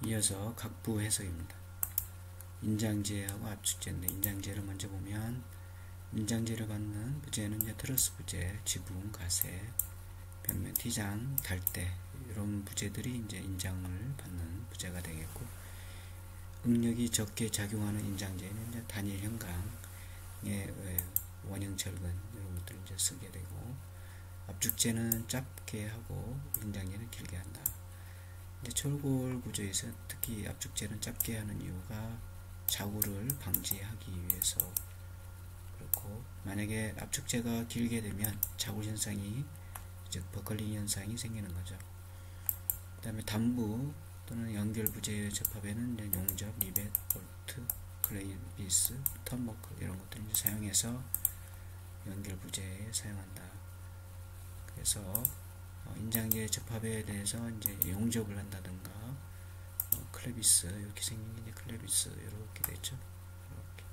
이어서 각부 해석입니다. 인장제하고 압축제인데, 인장제를 먼저 보면 인장제를 받는 부재는 이제 트러스 부재, 지붕, 가세, 벽면, 티장, 달대 이런 부재들이 이제 인장을 받는 부재가 되겠고, 응력이 적게 작용하는 인장제는 이제 단일 형강의 원형 철근 이런 것들을 이제 쓰게 되고, 압축제는 짧게 하고 인장제는 길게 한다. 이제 철골 구조에서 특히 압축제는 짧게 하는 이유가 자구를 방지하기 위해서 그렇고, 만약에 압축제가 길게 되면 자구 현상이, 즉 버클링 현상이 생기는 거죠. 그 다음에 단부 또는 연결 부재의 접합에는 용접, 리벳, 볼트, 클레이비스, 턴버클 이런 것들을 이제 사용해서 연결 부재에 사용한다. 그래서 인장제 접합에 대해서 이제 용접을 한다든가, 클레비스 이렇게 생긴 게 이제 클레비스 이렇게 됐죠. 이렇게.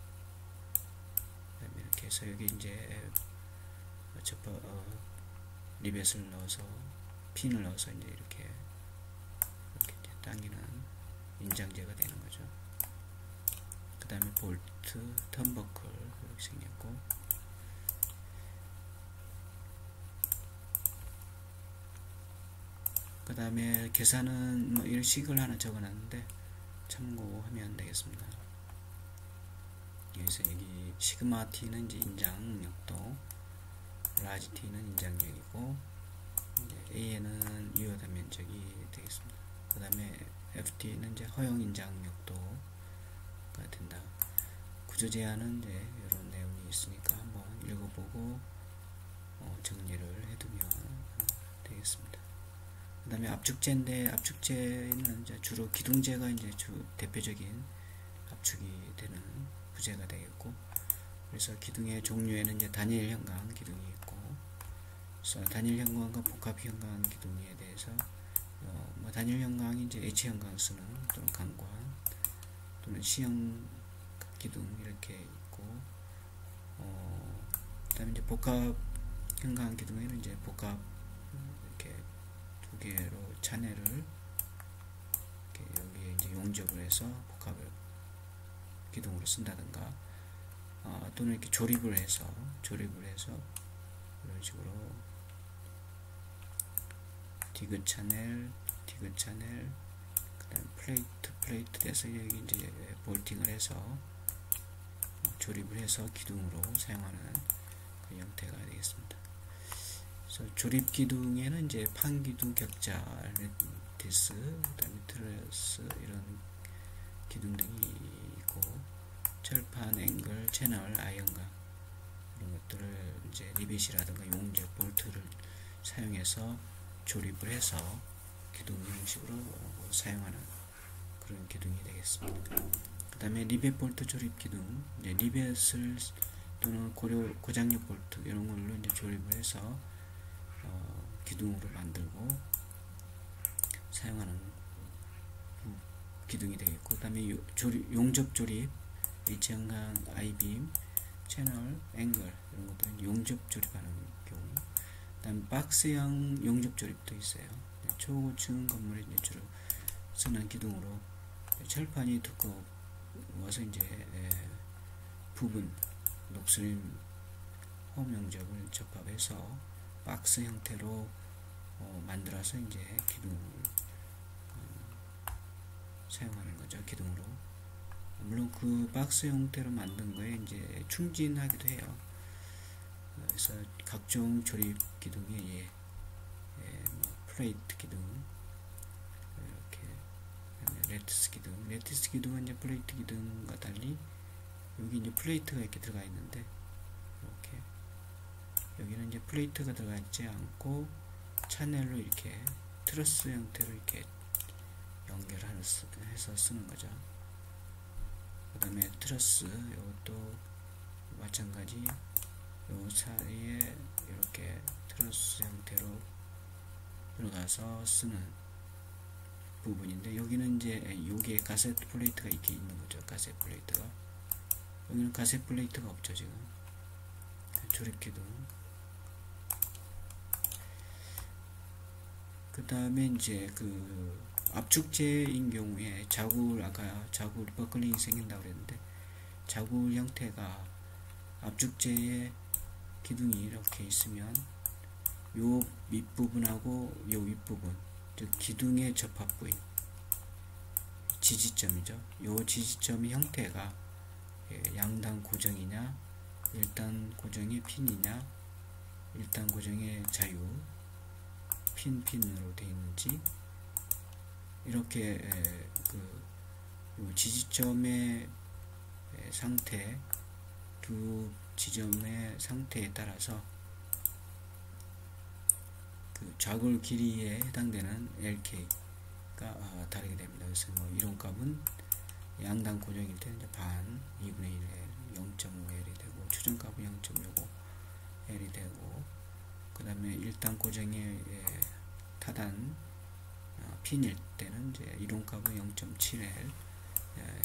그다음에 이렇게 해서 여기 이제 접합 리벳을 넣어서 핀을 넣어서 이제 이렇게 이제 당기는 인장제가 되는 거죠. 그 다음에 볼트, 턴버클 이렇게 생겼고, 그 다음에 계산은 뭐 이런 식을 하나 적어놨는데 참고하면 되겠습니다. 여기서 여기 시그마 t는 이제 인장력도, 라지 t는 인장력이고, 이제 a는 유효단 면적이 되겠습니다. 그 다음에 ft는 이제 허용 인장력도가 된다. 구조 제한은 이제 이런 내용이 있으니까 한번 읽어보고 정리를 해두면 되겠습니다. 그 다음에 압축제인데, 압축제는 이제 주로 기둥제가 이제 대표적인 압축이 되는 부재가 되겠고, 그래서 기둥의 종류에는 이제 단일 형광 기둥이 있고, 그래서 단일 형광과 복합 형광 기둥에 대해서 뭐 단일 형광이 이제 H 형광 쓰는 또는 강광 또는 C형 기둥 이렇게 있고, 그다음에 이제 복합 형광 기둥에는 이제 복합 이렇게 두 개로 차넬을 이렇게 여기에 이제 용접을 해서 복합을 기둥으로 쓴다든가, 또는 이렇게 조립을 해서 이런 식으로 디귿 차넬, 그다음 플레이트 돼서 여기 이제 볼팅을 해서 조립을 해서 기둥으로 사용하는 그 형태가 되겠습니다. 그래서 조립 기둥에는 이제 판 기둥, 격자, 레티스, 그다음에 트러스 이런 기둥 등이 있고, 철판, 앵글, 채널, 아이언각 이런 것들을 이제 리벳이라든가 용접, 볼트를 사용해서 조립을 해서 기둥 형식으로 사용하는 그런 기둥이 되겠습니다. 그 다음에 리벳 볼트 조립 기둥, 이제 리벳을 또는 고장력 볼트 이런 걸로 이제 조립을 해서 기둥으로 만들고 사용하는 기둥이 되겠고, 그 다음에 용접 조립, H형광, I빔, 채널, 앵글 이런 것들은 용접 조립하는 경우. 그 다음 박스형 용접 조립도 있어요. 초고층 건물에 이제 주로 쓰는 기둥으로 철판이 두꺼워서 이제 부분 녹슬림 홈 용접을 접합해서 박스 형태로 만들어서 이제 기둥을 사용하는 거죠. 기둥으로. 물론 그 박스 형태로 만든 거에 이제 충진하기도 해요. 그래서 각종 조립 기둥에 플레이트 기둥, 이렇게 레티스 기둥은 이제 플레이트 기둥과 달리 여기 이제 플레이트가 이렇게 들어가 있는데, 이렇게 여기는 이제 플레이트가 들어가 있지 않고 차넬로 이렇게 트러스 형태로 이렇게 연결해서 쓰는 거죠. 그 다음에 트러스, 이것도 마찬가지 요 사이에 이렇게 트러스 형태로 들어가서 쓰는 부분인데, 여기는 이제 요게 가세트 플레이트가 이렇게 있는 거죠. 가세트 플레이트가. 여기는 가세트 플레이트가 없죠. 지금 조립기둥. 그 다음에 이제 그 압축제인 경우에 아까 자굴 버클링이 생긴다고 그랬는데, 자굴 형태가 압축제의 기둥이 이렇게 있으면 요 밑부분하고 요 윗부분, 즉 기둥의 접합 부위, 지지점이죠. 요 지지점의 형태가 양단 고정이냐, 1단 고정의 핀이냐, 1단 고정의 자유 핀으로 되어 있는지, 이렇게 요 지지점의 상태, 두 지점의 상태에 따라서 그 좌골 길이에 해당되는 LK가 다르게 됩니다. 그래서 뭐 이론값은 양단 고정일 때는 이제 반 2분의 1L 0.5L이 되고, 추정값은 0.65L이 되고, 그 다음에 1단 고정의 타단 핀일 때는 이제 이론값은 0.7L,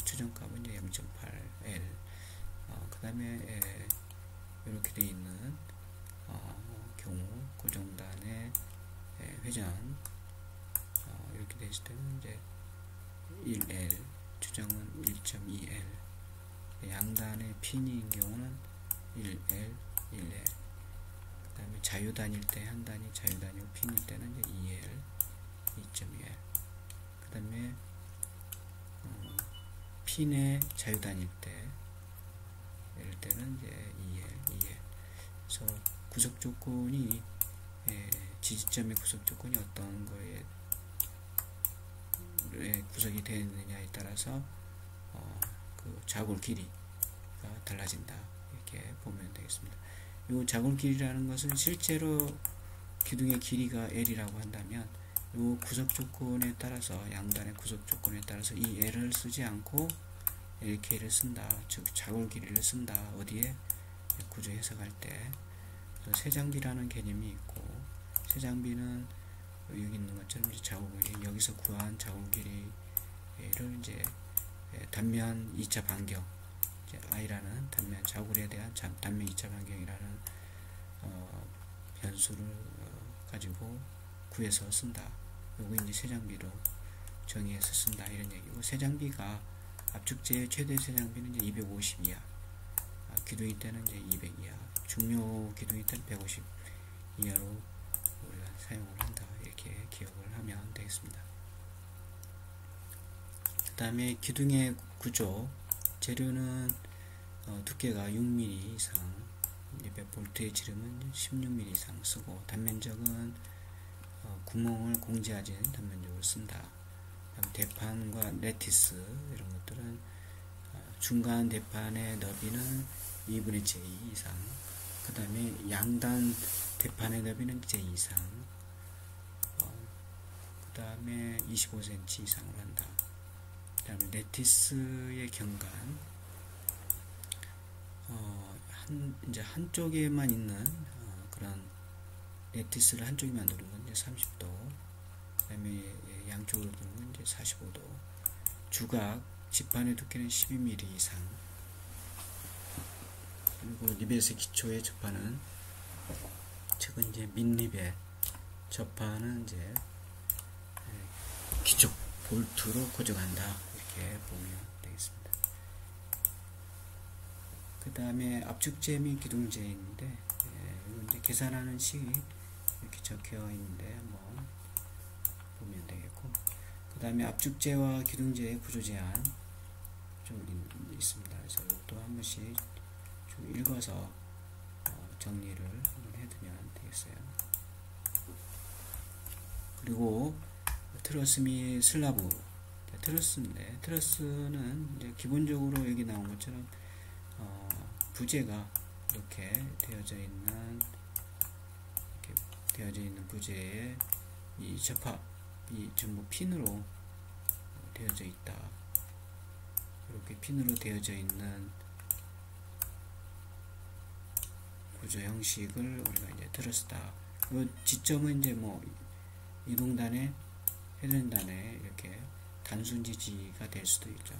추정값은 이제 0.8L, 그 다음에 이렇게 되어 있는 경우 고정단의 회전 이렇게 되어 있을 때는 이제 1L, 추정은 1.2L, 양단의 핀인 경우는 1L, 1L, 그 다음에 자유단일 때 한 단이 자유단이고 핀일 때는 이제 2L, 2.2L, 그 다음에 핀의 자유단일 때 이럴 때는 이제 2L, 2L. 그래서 구속 조건이 지지점의 구속 조건이 어떤 거에 구속이 되느냐에 따라서 그 좌골 길이가 달라진다, 이렇게 보면 되겠습니다. 이 좌골 길이라는 것은 실제로 기둥의 길이가 L이라고 한다면 이 구속 조건에 따라서, 양단의 구속 조건에 따라서 이 L을 쓰지 않고 LK를 쓴다, 즉 좌골 길이를 쓴다. 어디에? 구조 해석할 때. 세장비라는 개념이 있고, 세장비는 여기 있는 것처럼 이제 좌골 길이, 여기서 구한 좌골 길이를 이제 단면 2차 반경, 이제 I라는 단면 좌골에 대한 단면 2차 반경이라는 변수를 가지고 구해서 쓴다. 요거 이제 세장비로 정의해서 쓴다, 이런 얘기고, 세장비가 압축제의 최대 세장비는 이제 250 이하, 기둥일 때는 이제 200 이하, 중요 기둥일 때는 150 이하로 우리가 사용을 한다, 이렇게 기억을 하면 되겠습니다. 그 다음에 기둥의 구조, 재료는 두께가 6mm 이상, 200V의 지름은 16mm 이상 쓰고, 단면적은 구멍을 공지하지 않은 단면적으로 쓴다. 대판과 레티스 이런 것들은 중간 대판의 너비는 2분의 j 이상, 그 다음에 양단 대판의 너비는 j 이상, 그 다음에 25cm 이상으로 한다. 그 다음에 레티스의 경관, 이제 한쪽에만 있는 그런 레티스를 한쪽에만 두는 건 이제 30도, 그 다음에 양쪽으로 두는 건 이제 45도, 주각, 지판의 두께는 12mm 이상, 그리고 리벳의 기초의 접판은, 즉은 이제 밑리벳 접판은 이제 기초 볼트로 고정한다, 이렇게 보면 되겠습니다. 그 다음에 압축제 및 기둥제인데, 이건 이제 계산하는 식이 이렇게 적혀 있는데 한번 보면 되겠고, 그 다음에 압축제와 기둥제의 구조 제한 좀 있습니다. 그래서 이것도 한 번씩 좀 읽어서 정리를 한번 해두면 되겠어요. 그리고 트러스 및 슬라브, 트러스인데, 트러스는 이제 기본적으로 여기 나온 것처럼 부재가 이렇게 되어져 있는 부재에 이 접합이 전부 핀으로 되어져 있다. 이렇게 핀으로 되어져 있는 구조 형식을 우리가 이제 트러스다. 이 지점은 이제 뭐 이동단에, 회전단에 이렇게 단순 지지가 될 수도 있죠.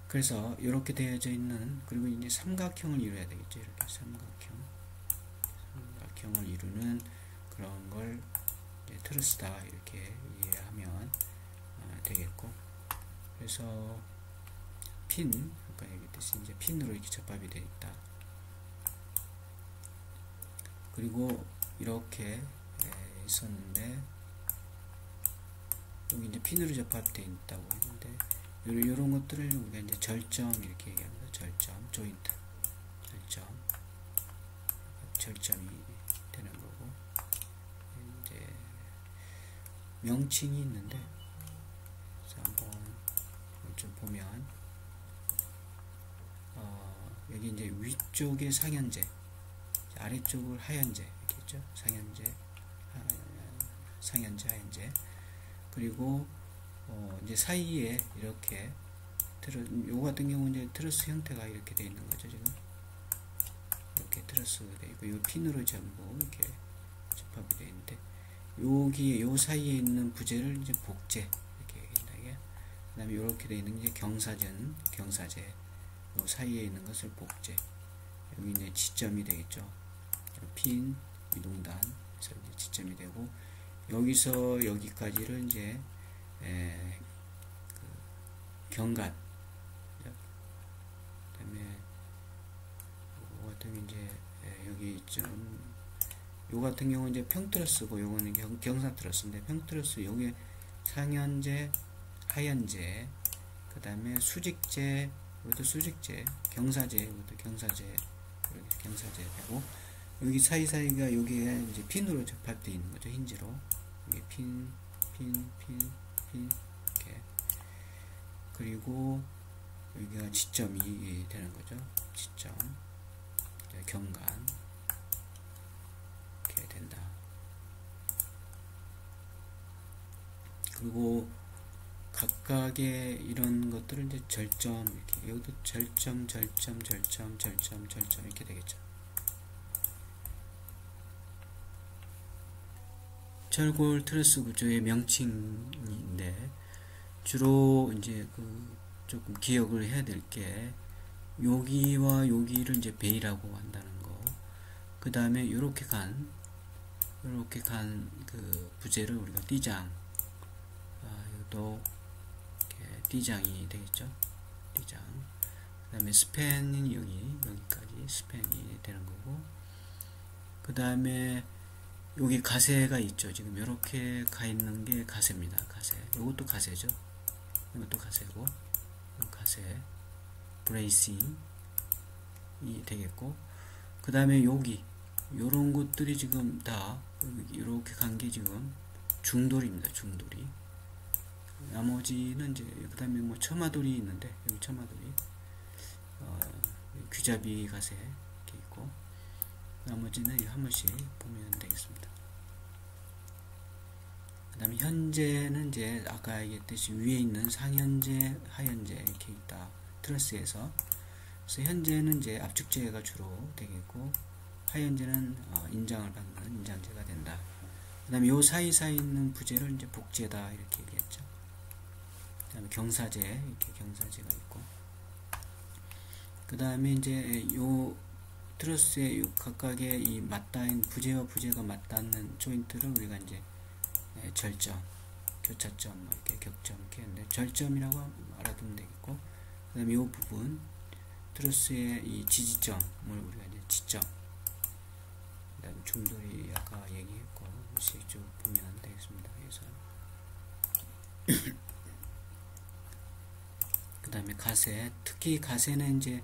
그래서 이렇게 되어져 있는, 그리고 이제 삼각형을 이루어야 되겠죠. 이렇게 삼각형을 이루는 그런 걸 트러스다 이렇게 이해하면 되겠고, 그래서 핀, 아까 얘기했듯이 이제 핀으로 이렇게 접합이 되어 있다. 그리고 이렇게 있었는데 여기 이제 핀으로 접합되어 있다고 했는데, 요런 것들을 우리가 이제 절점 이렇게 얘기합니다. 절점, 조인트, 절점이 되는 거고, 이제 명칭이 있는데, 그래서 한번 좀 보면, 여기 이제 위쪽에 상현재, 아래쪽을 하현재 이렇게 있죠. 상현재, 하현재. 그리고 이제 사이에 이렇게 요 같은 경우는 이제 트러스 형태가 이렇게 되어 있는 거죠. 지금 이렇게 트러스가 되어 있고, 요 핀으로 전부 이렇게 접합이 되어 있는데, 여기에 요 사이에 있는 부재를 이제 복재 이렇게 얘기한다. 그 다음에 이렇게 되어 있는 게 경사재, 요 사이에 있는 것을 복재. 여기 이제 지점이 되겠죠. 핀, 이동단, 그래서 이제 지점이 되고, 여기서 여기까지를 이제 경관, 그 다음에 요 같은 이제 여기 좀 요 같은 경우는 이제 평트러스고, 요거는 경사트러스인데, 평트러스 여기 상현재, 하현재, 그 다음에 수직재, 이것도 수직재, 경사재, 이것도 경사재, 이렇게 경사재 되고, 여기 사이사이가 여기에 이제 핀으로 접합되어 있는 거죠. 힌지로. 여기 핀, 이렇게. 그리고 여기가 지점이 되는 거죠. 지점. 경관. 이렇게 된다. 그리고 각각의 이런 것들을 이제 절점, 이렇게. 여기도 절점 이렇게 되겠죠. 철골 트러스 구조의 명칭인데, 주로 이제 조금 기억을 해야 될 게, 여기와 여기를 이제 베이라고 한다는 거. 그 다음에 요렇게 간 부재를 우리가 띠장, 이것도 이렇게 띠장이 되겠죠. 띠장. 그 다음에 스팬이 여기까지 스팬이 되는 거고, 그 다음에 여기 가세가 있죠. 지금 이렇게 가 있는 게 가세입니다. 가세. 이것도 가세죠. 이것도 가세고, 가세, 브레이싱이 되겠고, 그 다음에 여기 요런 것들이 지금 다 이렇게 간 게 지금 중돌입니다. 중돌이. 나머지는 이제 그 다음에 뭐 처마돌이 있는데, 여기 처마돌이, 귀잡이 가세 이렇게 있고, 나머지는 한 번씩 보면 되겠습니다. 그 다음에 현재는 이제 아까 얘기했듯이 위에 있는 상현재, 하현재 이렇게 있다. 트러스에서. 그래서 현재는 이제 압축재가 주로 되겠고, 하현재는 인장을 받는 인장재가 된다. 그 다음에 요 사이사이 있는 부재를 이제 복재다 이렇게 얘기했죠. 그 다음에 경사재, 이렇게 경사재가 있고, 그 다음에 이제 요 트러스의 각각의 이 맞닿은 부재와 부재가 맞닿는 조인트를 우리가 이제 절점, 교차점, 이렇게 격점 이렇게 했는데, 절점이라고 알아두면 되겠고, 그 다음에 이 부분 트러스의 이 지지점을 우리가 이제 지점, 그 다음에 중돌이 아까 얘기했고, 쭉 보면 되겠습니다. 그래서 그 다음에 가세, 특히 가세는 이제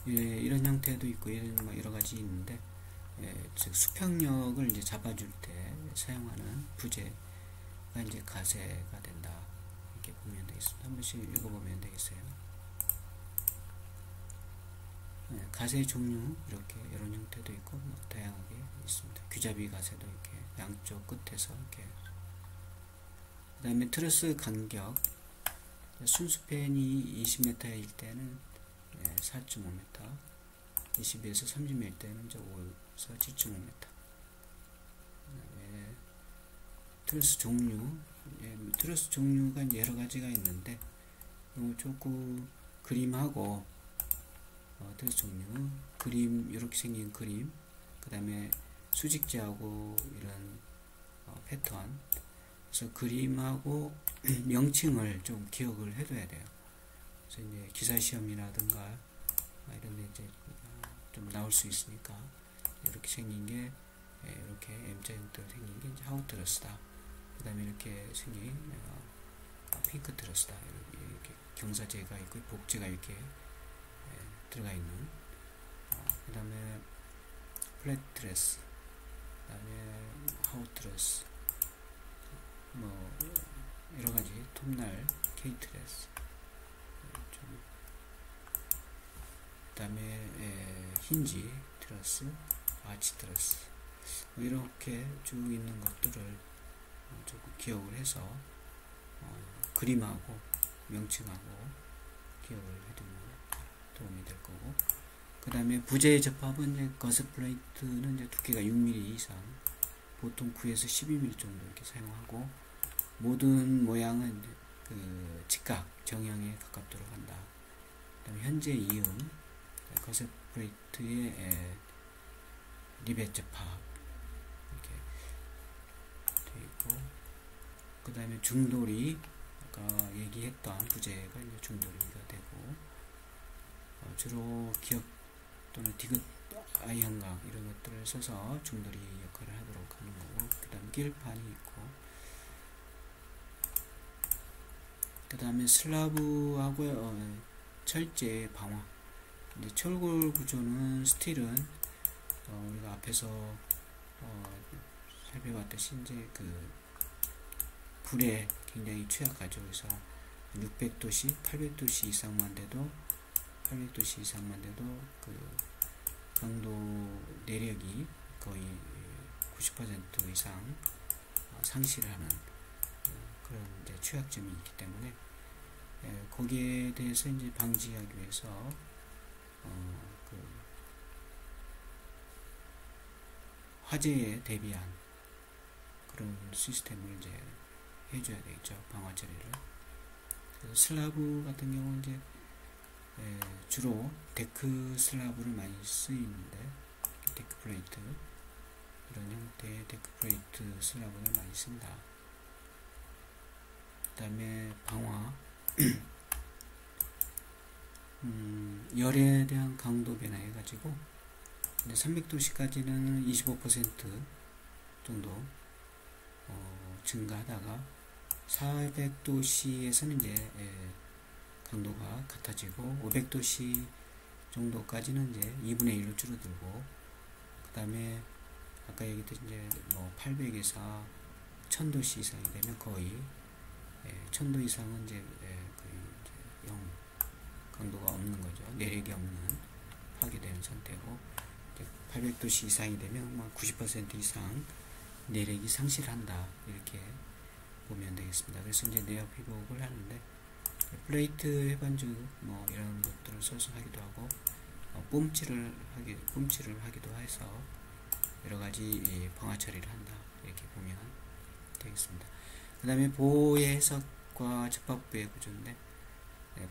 이런 형태도 있고, 이런 뭐 여러 가지 있는데, 즉 수평력을 이제 잡아줄 때 사용하는 부재가 이제 가세가 된다. 이렇게 보면 되겠습니다. 한 번씩 읽어보면 되겠어요. 가세 종류 이렇게 이런 형태도 있고, 뭐 다양하게 있습니다. 귀잡이 가세도 이렇게 양쪽 끝에서 이렇게. 그 다음에 트러스 간격, 순수팬이 20m일 때는 4.5m, 20에서 30m일 때는 이제 5에서 7.5m. 그다음에 트러스 종류, 트러스 종류가 이제 여러 가지가 있는데, 요 조금 그림하고 트러스 종류, 그림 이렇게 생긴 그림, 그 다음에 수직재하고 이런 패턴. 그래서 그림하고 명칭을 좀 기억을 해둬야 돼요. 그래서 이제 기사 시험이라든가 이런 데 이제 좀 나올 수 있으니까 이렇게 생긴 게 이렇게 M자 형태로 생긴 게 이제 하우 트러스다. 그 다음에 이렇게 생긴 핑크 트러스다. 이렇게 경사제가 있고 복제가 이렇게 들어가 있는. 그 다음에 플랫 트러스, 그 다음에 하우 트러스, 뭐 여러 가지 톱날 K 트러스, 그 다음에 힌지 트러스, 아치 트러스, 이렇게 쭉 있는 것들을 조금 기억을 해서 그림하고 명칭하고 기억을 해두면 도움이 될 거고, 그 다음에 부재의 접합은 이제 거세 플레이트는 이제 두께가 6mm 이상, 보통 9에서 12mm 정도 이렇게 사용하고, 모든 모양은 이제 그 직각 정형에 가깝도록 한다. 그 다음에 현재 이음 거세 플레이트의 리벳 접합 이렇게 되어 있고, 그 다음에 중돌이 아까 얘기했던 부재가 이제 중돌이가 되고, 주로 기역 또는 디귿 아이형광 이런 것들을 써서 중돌이 역할을 하도록 하는 거고, 그 다음에 길판이 있고, 그 다음에 슬라브하고 철제 방화. 이제 철골 구조는 스틸은 우리가 앞에서 살펴봤듯이 이제 그 불에 굉장히 취약하죠. 그래서 600도씨, 800도씨 이상만 돼도 그 강도 내력이 거의 90% 이상 상실을 하는 그런 이제 취약점이 있기 때문에 거기에 대해서 이제 방지하기 위해서 그 화재에 대비한 그런 시스템을 이제 해줘야 되겠죠. 방화 처리를. 그래서 슬라브 같은 경우는 이제 주로 데크 슬라브를 많이 쓰이는데, 데크 플레이트, 이런 형태의 데크 플레이트 슬라브를 많이 쓴다. 그 다음에 방화, 열에 대한 강도 변화해 가지고 300도씨까지는 25% 정도 증가하다가 400도씨에서는 이제 강도가 같아지고, 500도씨 정도까지는 이제 2분의 1로 줄어들고, 그 다음에 아까 얘기했듯이 이제 뭐 800에서 1000도씨 이상이 되면 거의 1000도 이상은 이제 거의 이제 0 강도가 없는 거죠. 내력이 없는 파괴되는 상태고, 800도씨 이상이 되면 뭐 90% 이상 내력이 상실한다, 이렇게 보면 되겠습니다. 그래서 이제 내역 회복을 하는데, 플레이트 해반죽 뭐 이런 것들을 써서 하기도 하고, 뽐칠을 하기도 해서 여러 가지 방화 처리를 한다, 이렇게 보면 되겠습니다. 그 다음에 보호의 해석과 접합부의 구조인데,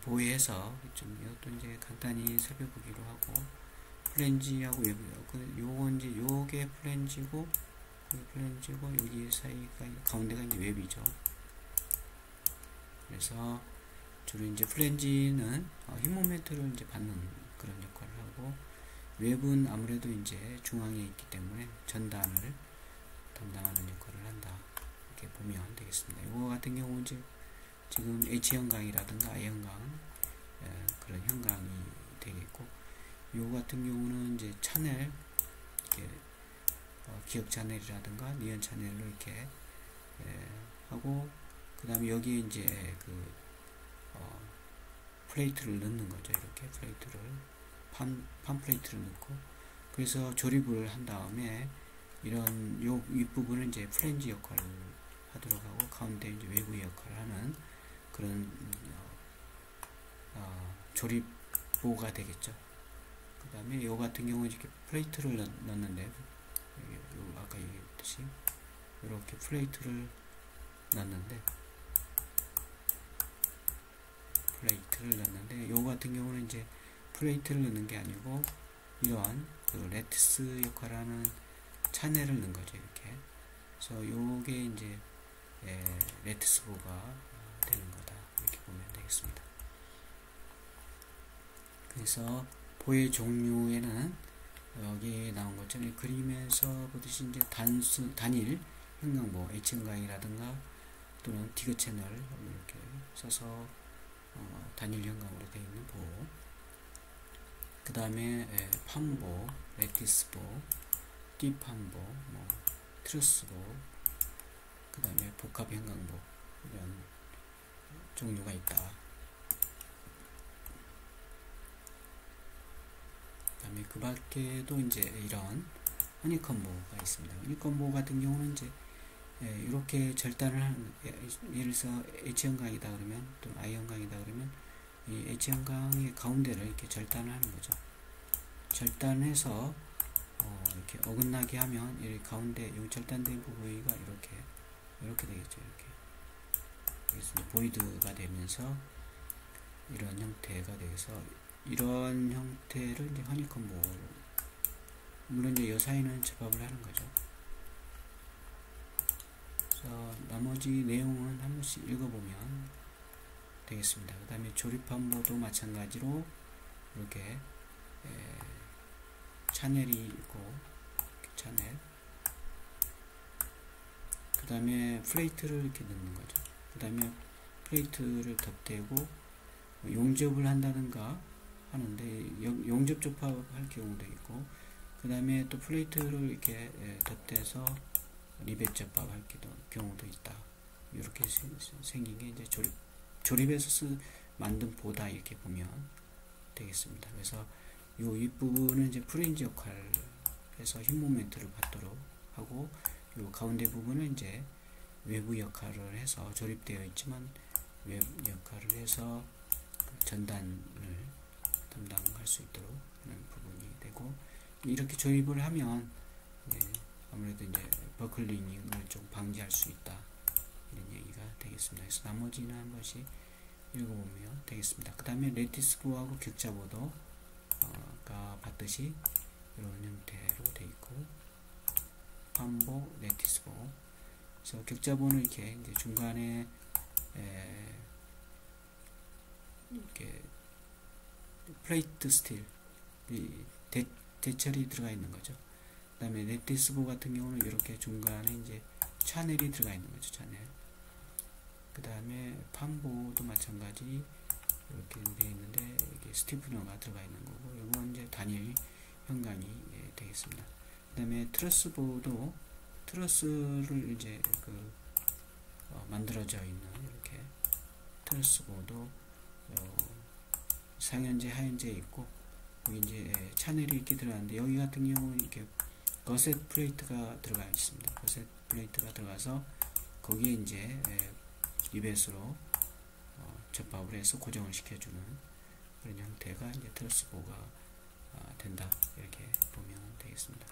보호의 해석 좀 이것도 이제 간단히 살펴보기로 하고, 플랜지하고 외부요. 요건 이제 요게 플랜지고, 여기 사이가 가운데가 이제 웹이죠. 그래서 주로 이제 플랜지는 힘 모멘트를 이제 받는 그런 역할을 하고, 웹은 아무래도 이제 중앙에 있기 때문에 전단을 담당하는 역할을 한다, 이렇게 보면 되겠습니다. 이거 같은 경우 이제 지금 H형광이라든가 I형광 그런 형광이 되겠고, 요 같은 경우는 이제 차넬, 이렇게 기역 차넬이라든가 니언 차넬로 이렇게 하고, 그 다음에 여기에 이제 그 플레이트를 넣는 거죠. 이렇게 플레이트를 판 플레이트를 넣고, 그래서 조립을 한 다음에 이런 요 윗부분은 이제 플랜지 역할을 하도록 하고, 가운데 이제 외부 역할을 하는 그런 조립보가 되겠죠. 그 다음에 요 같은 경우는 이렇게 플레이트를 넣는데, 아까 얘기했듯이 이렇게 플레이트를 넣는데, 요 같은 경우는 이제 플레이트를 넣는 게 아니고 이러한 그 레티스 역할을 하는 차넬을 넣은 거죠. 이렇게 그래서 요게 이제 레티스 보가 되는 거다 이렇게 보면 되겠습니다. 그래서 보의 종류에는 여기 나온 것처럼 그림에서 보듯이 이제 단일 형광보 H형광이라든가 또는 디귿 채널 이렇게 써서 단일 형광으로 되어 있는 보, 그 다음에 판보, 레티스보, 띠판보, 트러스보, 그 다음에 복합 형광보 이런 종류가 있다. 그 다음에 그 밖에도 이제 이런 허니콤보가 있습니다. 허니콤보 같은 경우는 이제 이렇게 절단을 하는, 예를 들어서 H형광이다 그러면 또는 I형광이다 그러면 이 H형광의 가운데를 이렇게 절단을 하는 거죠. 절단해서 이렇게 어긋나게 하면 이 가운데 이 절단된 부위가 이렇게 되겠죠. 이렇게 그래서 이제 보이드가 되면서 이런 형태가 돼서 이런 형태를 이제 허니콤보로, 물론 이제 이 사이는 접합을 하는 거죠. 그래서 나머지 내용은 한 번씩 읽어보면 되겠습니다. 그 다음에 조립판보도 마찬가지로 이렇게 차넬이 있고, 차넬, 그 다음에 플레이트를 이렇게 넣는 거죠. 그 다음에 플레이트를 덧대고 용접을 한다든가 하는데 용접 접합할 경우도 있고, 그 다음에 또 플레이트를 이렇게 덧대서 리벳 접합할 경우도 있다. 이렇게 생긴 게 이제 조립해서 만든 보다 이렇게 보면 되겠습니다. 그래서 이 윗부분은 이제 프린지 역할에서 힘 모멘트를 받도록 하고, 이 가운데 부분은 이제 외부 역할을 해서 조립되어 있지만 외부 역할을 해서 전단을 담당할 수 있도록 하는 부분이 되고, 이렇게 조립을 하면 아무래도 이제 버클링을 좀 방지할 수 있다 이런 얘기가 되겠습니다. 그래서 나머지는 한 번씩 읽어보면 되겠습니다. 그 다음에 레티스보하고 격자보도 아까 봤듯이 이런 형태로 되어 있고, 판보, 레티스보. 그래서 격자보는 이렇게 이제 중간에 이렇게 플레이트 스틸 대철이 들어가 있는 거죠. 그 다음에 레티스보 같은 경우는 이렇게 중간에 이제 차넬이 들어가 있는 거죠. 차넬. 그 다음에 판보도 마찬가지 이렇게 되어 있는데 이게 스티프너가 들어가 있는 거고, 이건 이제 단일 형광이 되겠습니다. 그 다음에 트러스보도 트러스를 이제 만들어져 있는 이렇게 트러스보도 상현재, 하현재 있고, 여기 이제 차넬이 이렇게 들어가는데, 여기 같은 경우는 이렇게 거셋 플레이트가 들어가 있습니다. 거셋 플레이트가 들어가서 거기에 이제 리벳으로 접합을 해서 고정을 시켜주는 그런 형태가 이제 트러스보가 된다. 이렇게 보면 되겠습니다.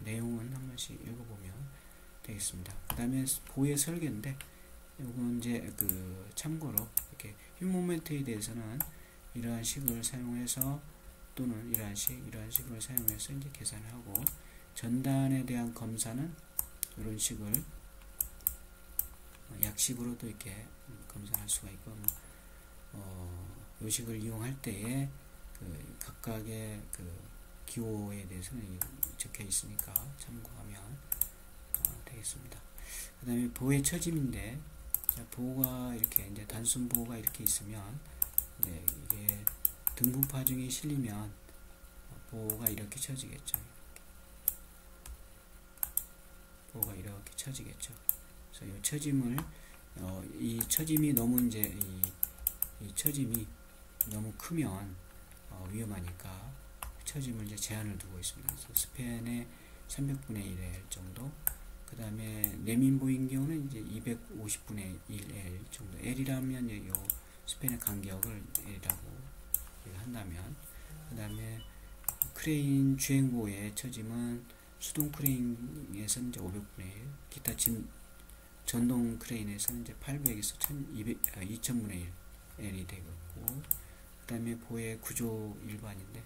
내용은 한 번씩 읽어보면 되겠습니다. 그 다음에 보의 설계인데, 이건 이제 참고로 이렇게 힘 모멘트에 대해서는 이러한 식을 사용해서 또는 이러한 식을 사용해서 이제 계산을 하고, 전단에 대한 검사는 이런 식을 약식으로도 이렇게 검사할 수가 있고, 요 식을 이용할 때에 각각의 기호에 대해서는 적혀 있으니까 참고하면 되겠습니다. 그 다음에 보의 처짐인데, 보호가 이렇게 이제 단순 보호가 이렇게 있으면 이게 등분파중이 실리면 보호가 이렇게 쳐지겠죠. 보호가 이렇게 쳐지겠죠. 그래서 이 처짐을 이 처짐이 너무 이제 이 처짐이 너무 크면 위험하니까 처짐을 이제 제한을 두고 있습니다. 그래서 스팬의 300분의 1L 정도, 그 다음에 내민보인 경우는 이제 250분의 1L 정도, L이라면 이 스팬의 간격을 L이라고 한다면, 그 다음에 크레인 주행보의 처짐은 수동 크레인에서는 이제 500분의 1, 기타 전동 크레인에서는 이제 800에서 2000분의 1 L이 되겠고, 그 다음에 보의 구조 일반인데,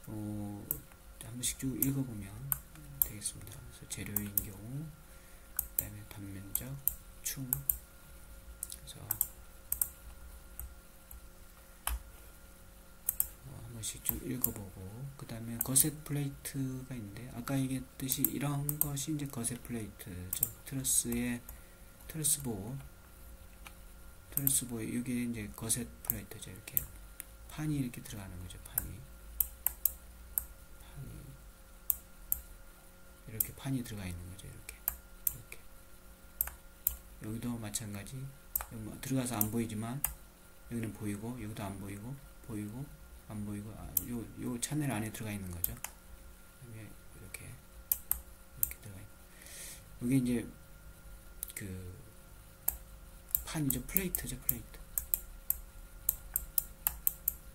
한 번씩 쭉 읽어보면 되겠습니다. 그래서 재료인 경우, 그 다음에 단면적 충. 그래서 한 번씩 좀 읽어보고, 그 다음에 거셋 플레이트가 있는데, 아까 얘기했듯이 이런 것이 이제 거셋 플레이트죠. 트러스 보호, 이게 이제 거셋 플레이트죠. 이렇게 판이 이렇게 들어가는 거죠. 이렇게 판이 들어가 있는 거죠. 이렇게 여기도 마찬가지. 여기 들어가서 안 보이지만 여기는 보이고, 여기도 안 보이고, 안 보이고, 요 채널 안에 들어가 있는 거죠. 이렇게 들어가 있고, 여기 이제 그 판이죠.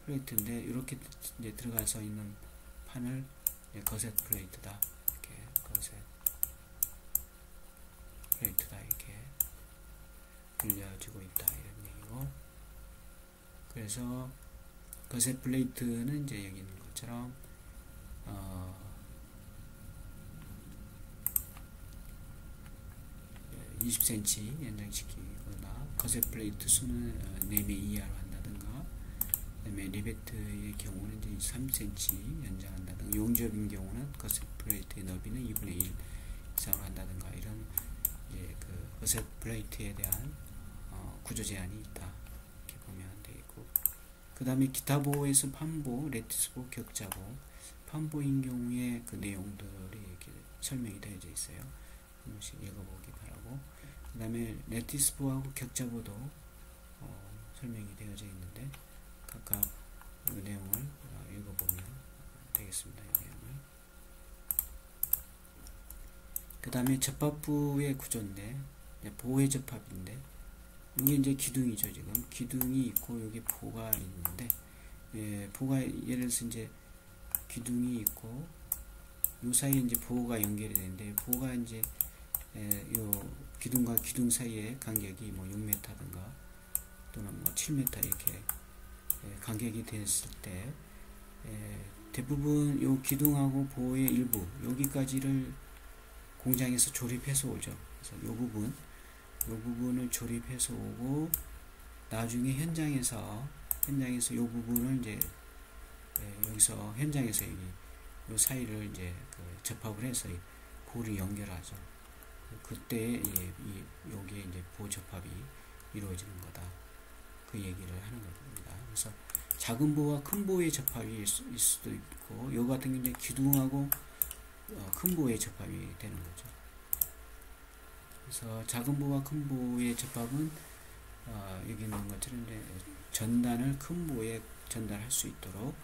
플레이트인데, 이렇게 이제 들어가서 있는 판을 거셋 플레이트다. 이렇게 거셋 플레이트다. 이렇게 빌려지고 있다. 이런 얘기고, 그래서 거셋 플레이트는 이제 여기 있는 것처럼 20cm 연장시키거나, 거셋 플레이트 수는 4매 이하로 한다든가, 그 다음에 리베트의 경우는 이제 3cm 연장한다든가, 용접인 경우는 거셋 플레이트의 너비는 2분의 1 이상으로 한다든가, 이런 이제 그 거셋 플레이트에 대한 구조 제한이 있다. 이렇게 보면 되겠고, 그 다음에 기타 보호에서 판보, 레티스보, 격자보, 판보인 경우에 그 내용들이 이렇게 설명이 되어져 있어요. 한 번씩 읽어보기 바라고, 그 다음에 레티스보하고 격자보도 설명이 되어져 있는데, 각각 그 내용을 읽어보면 되겠습니다. 이 내용을. 그 다음에 접합부의 구조인데, 보호의 접합인데, 이게 이제 기둥이죠. 지금 기둥이 있고 여기 보가 있는데, 보가 예를 들어서 이제 기둥이 있고 요 사이에 이제 보가 연결이 되는데, 보가 이제 요 기둥과 기둥 사이의 간격이 뭐 6m든가 또는 뭐 7m 이렇게 간격이 됐을 때, 대부분 요 기둥하고 보의 일부 여기까지를 공장에서 조립해서 오죠. 그래서 요 부분을 조립해서 오고, 나중에 현장에서 요 부분을 이제 여기서 현장에서 요 사이를 이제 그 접합을 해서 보를 연결하죠. 그때 여기에 이제 보 접합이 이루어지는 거다. 그 얘기를 하는 겁니다. 그래서 작은 보와 큰 보의 접합이 있을 수도 있고, 요 같은 경우 이제 기둥하고 큰 보의 접합이 되는 거죠. 그래서 작은 보와 큰 보의 접합은 여기 있는 것처럼 이제 전단을 큰 보에 전달할 수 있도록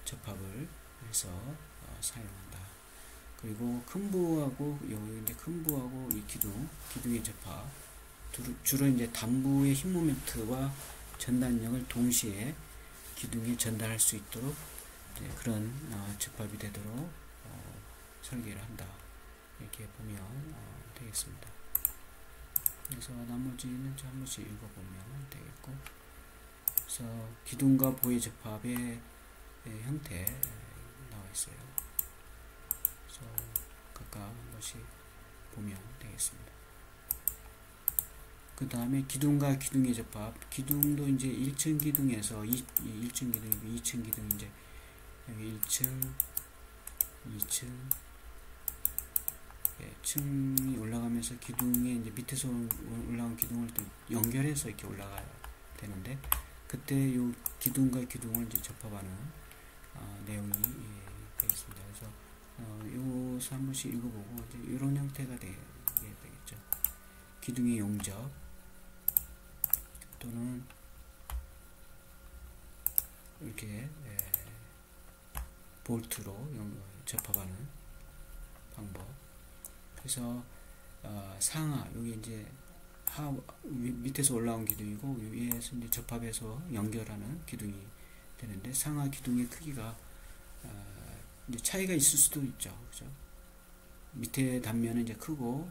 접합을 해서 사용한다. 그리고 큰 보하고 여기 이제 큰 보하고 이 기둥의 접합, 주로 이제 단부의 힘 모멘트와 전단력을 동시에 기둥에 전달할 수 있도록 그런 접합이 되도록 설계를 한다. 이렇게 보면 되겠습니다. 그래서 나머지는 한 번씩 읽어보면 되겠고, 그래서 기둥과 보의 접합의 형태 나와 있어요. 그래서 각각 한 번씩 보면 되겠습니다. 그 다음에 기둥과 기둥의 접합, 기둥도 이제 1층 기둥에서 1층 기둥이고 2층 기둥, 이제 여기 1층, 2층, 층이 올라가면서 기둥에 이제 밑에서 올라온 기둥을 또 연결해서 이렇게 올라가야 되는데, 그때 요 기둥과 기둥을 이제 접합하는 내용이 되겠습니다. 그래서 요서 한 번씩 읽어보고 이제 이런 형태가 되겠죠. 기둥의 용접 또는 이렇게 볼트로 접합하는 방법. 그래서 상하, 여기 이제 밑에서 올라온 기둥이고 위에서 이제 접합해서 연결하는 기둥이 되는데, 상하 기둥의 크기가 이제 차이가 있을 수도 있죠. 그죠? 밑에 단면은 이제 크고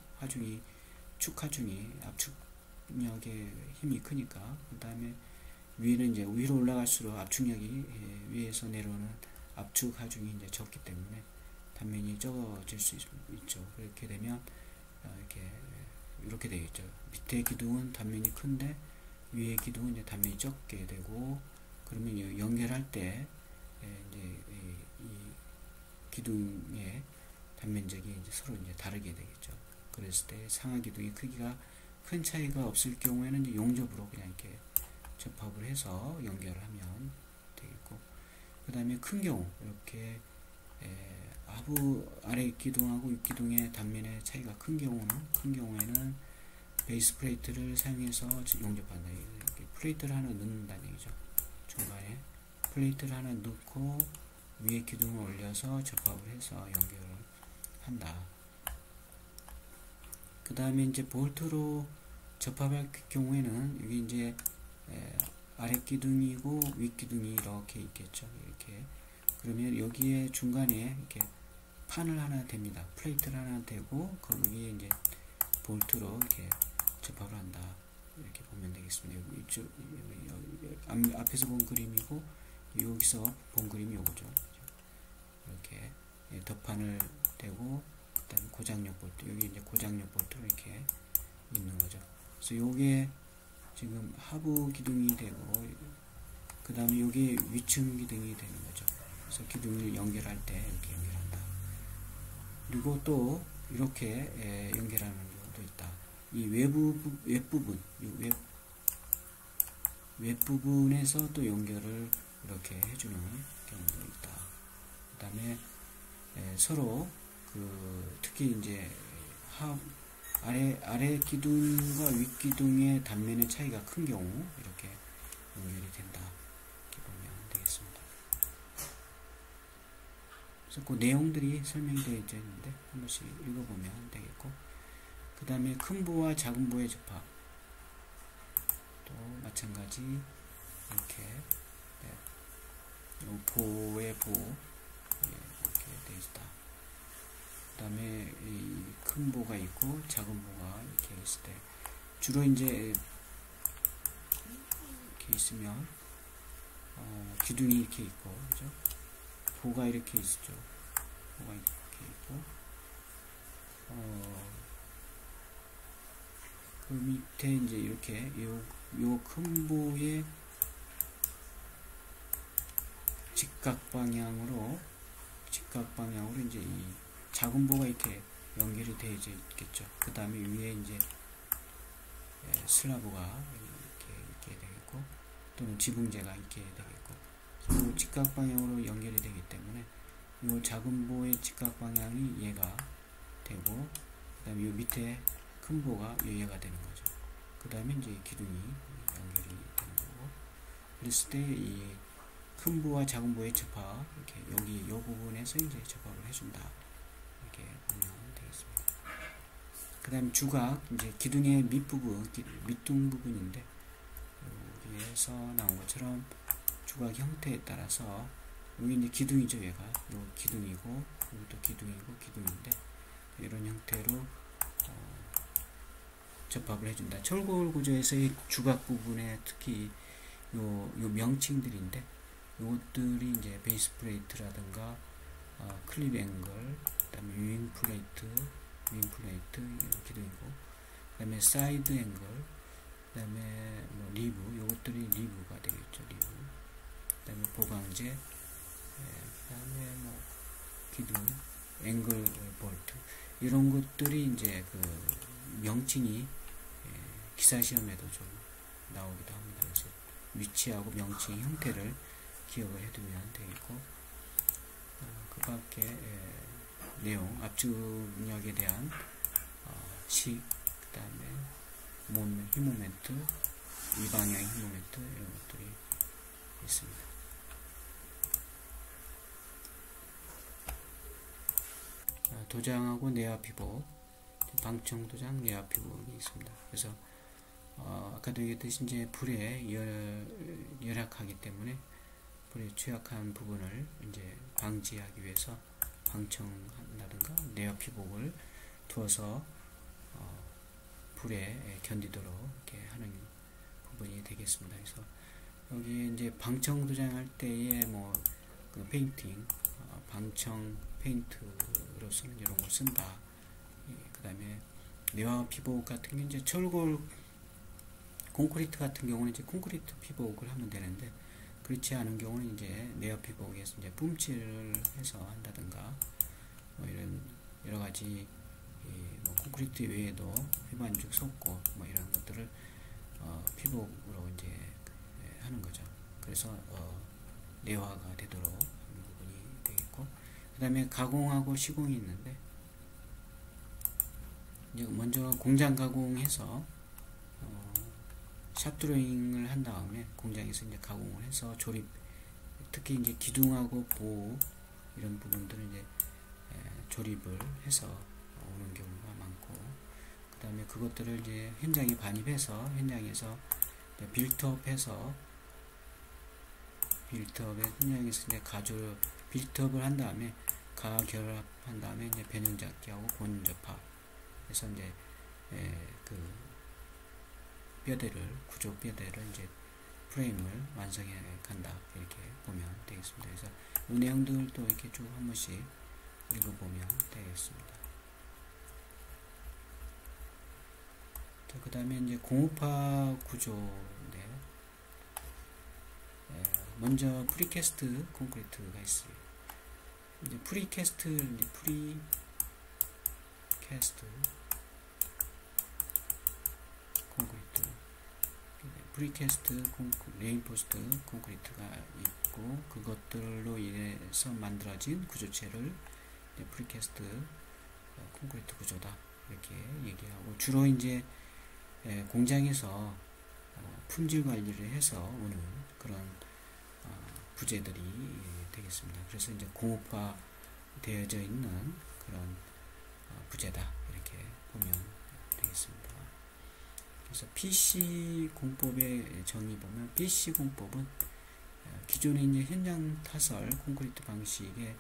축 하중이 압축력의 힘이 크니까, 그 다음에 위에는 이제 위로 올라갈수록 압축력이 위에서 내려오는 압축 하중이 이제 적기 때문에 단면이 적어질 수 있죠. 그렇게 되면 이렇게 이렇게 되겠죠. 밑에 기둥은 단면이 큰데 위에 기둥은 이제 단면이 적게 되고, 그러면 연결할 때 이제 이 기둥의 단면적이 이제 서로 이제 다르게 되겠죠. 그랬을 때 상하 기둥의 크기가 큰 차이가 없을 경우에는 이제 용접으로 그냥 이렇게 접합을 해서 연결을 하면 되겠고, 그 다음에 큰 경우 이렇게 하부 아래 기둥하고 윗 기둥의 단면의 차이가 큰 경우에는 베이스 플레이트를 사용해서 용접한다. 이렇게 플레이트를 하나 넣는다는 얘기죠. 중간에 플레이트를 하나 넣고 위에 기둥을 올려서 접합을 해서 연결을 한다. 그 다음에 이제 볼트로 접합할 경우에는 여기 이제 아래 기둥이고 윗 기둥이 이렇게 있겠죠. 이렇게. 그러면 여기에 중간에 이렇게 판을 하나 댑니다. 플레이트를 하나 대고 거기에 이제 볼트로 이렇게 접합을 한다. 이렇게 보면 되겠습니다. 여기 앞에서 본 그림이고 여기서 본 그림이 요거죠. 이렇게 덧판을 대고 그다음에 고장력 볼트, 여기 이제 고장력 볼트로 이렇게 있는 거죠. 그래서 요게 지금 하부 기둥이 되고 그 다음에 여기 위층 기둥이 되는 거죠. 그래서 기둥을 연결할 때 이렇게 연결한다. 그리고 또 이렇게 연결하는 경우도 있다. 이 웹부분, 웹부분에서 또 연결을 이렇게 해주는 경우도 있다. 그 다음에 서로 특히 이제 아래 기둥과 윗 기둥의 단면의 차이가 큰 경우 이렇게 연결이 된다. 이렇게 보면 되겠습니다. 그래서 그 내용들이 설명되어 있는데 한 번씩 읽어보면 되겠고, 그 다음에 큰 부와 작은 부의 접합 또 마찬가지 이렇게 보의 보 이렇게 되어 있다. 그 다음에 큰 보가 있고 작은 보가 이렇게 있을 때 주로 이제 이렇게 있으면 기둥이 이렇게 있고, 그죠? 보가 이렇게 있죠. 보가 이렇게 있고, 그 밑에 이제 이렇게 요 큰 보의 직각 방향으로 이제 이 작은 보가 이렇게 연결이 되어 있겠죠. 그 다음에 위에 이제 슬라브가 이렇게 되겠고, 또는 지붕재가 이렇게 되겠고, 이 직각 방향으로 연결이 되기 때문에 이 작은 보의 직각 방향이 얘가 되고, 그 다음에 이 밑에 큰 보가 얘가 되는 거죠. 그 다음에 이제 기둥이 연결이 되는 거고, 그랬을 때 이 큰 보와 작은 보의 접합, 이렇게 여기 이 부분에서 이제 접합을 해준다. 이렇게 보면 되겠습니다. 그 다음 주각, 이제 기둥의 밑부분, 밑둥 부분인데, 여기에서 나온 것처럼 주각 형태에 따라서, 여기 이제 기둥이죠, 얘가. 요 기둥이고, 여기도 기둥이고, 기둥인데, 이런 형태로, 접합을 해준다. 철골 구조에서의 주각 부분에 특히 요 명칭들인데, 요것들이 이제 베이스 플레이트라든가, 클립 앵글, 그 다음에 윙 플레이트, 기둥이고, 그 다음에 사이드 앵글, 그 다음에 뭐 리브, 요것들이 리브가 되겠죠, 리브. 그 다음에 보강제, 그 다음에 뭐 기둥, 앵글 볼트, 이런 것들이 이제 그 명칭이 기사 시험에도 좀 나오기도 합니다. 그래서 위치하고 명칭 형태를 기억을 해두면 되겠고, 그 밖에 내용, 압축력에 대한 식, 그 다음에 힘 모멘트, 이 방향 힘 모멘트, 이런 것들이 있습니다. 도장하고 내압 피복, 방청 도장, 내압 피복이 있습니다. 그래서 아까도 얘기했듯이 이제 불에 열악하기 때문에 불에 취약한 부분을 이제 방지하기 위해서 방청한다든가 내압 피복을 두어서 불에 견디도록 이렇게 하는 부분이 되겠습니다. 그래서 여기 이제 방청 도장할 때에 그 페인팅, 방청 페인트로서는 이런 걸 쓴다. 그 다음에 내화 피복 같은 게 이제 철골 콘크리트 같은 경우는 이제 콘크리트 피복을 하면 되는데, 그렇지 않은 경우는 이제 내화 피복에서 이제 뿜칠을 해서 한다든가 뭐 이런 여러 가지 뭐 콘크리트 외에도 휘반죽 석고 뭐 이런 것들을 피복으로 이제 하는 거죠. 그래서 내화가 되도록 하는 부분이 되겠고, 그 다음에 가공하고 시공이 있는데, 이제 먼저 공장 가공해서 샵 드로잉을 한 다음에 공장에서 이제 가공을 해서 조립, 특히 이제 기둥하고 보호 이런 부분들을 이제 조립을 해서 오는 경우가 많고, 그 다음에 그것들을 이제 현장에 반입해서 현장에서 빌트업해서 현장에서 이제 빌트업을 한 다음에 가결합한 다음에 이제 변형잡기하고 고온접합해서 이제 그 구조 뼈대를 이제 프레임을 완성해 간다, 이렇게 보면 되겠습니다. 그래서 이 내용들도 이렇게 쭉 한 번씩 읽어보면 되겠습니다. 그 다음에 이제 공업화 구조인데, 먼저 프리캐스트 콘크리트가 있어요. 이제 프리캐스트 콘크리트, 프리캐스트 레인포스트 콘크리트가 있고, 그것들로 인해서 만들어진 구조체를 프리캐스트 콘크리트 구조다, 이렇게 얘기하고, 주로 이제 공장에서 품질 관리를 해서 오는 그런 부재들이 되겠습니다. 그래서 이제 공업화 되어져 있는 그런 부재다, 이렇게 보면 되겠습니다. 그래서 PC 공법의 정의 보면, PC 공법은 기존의 이제 현장 타설 콘크리트 방식의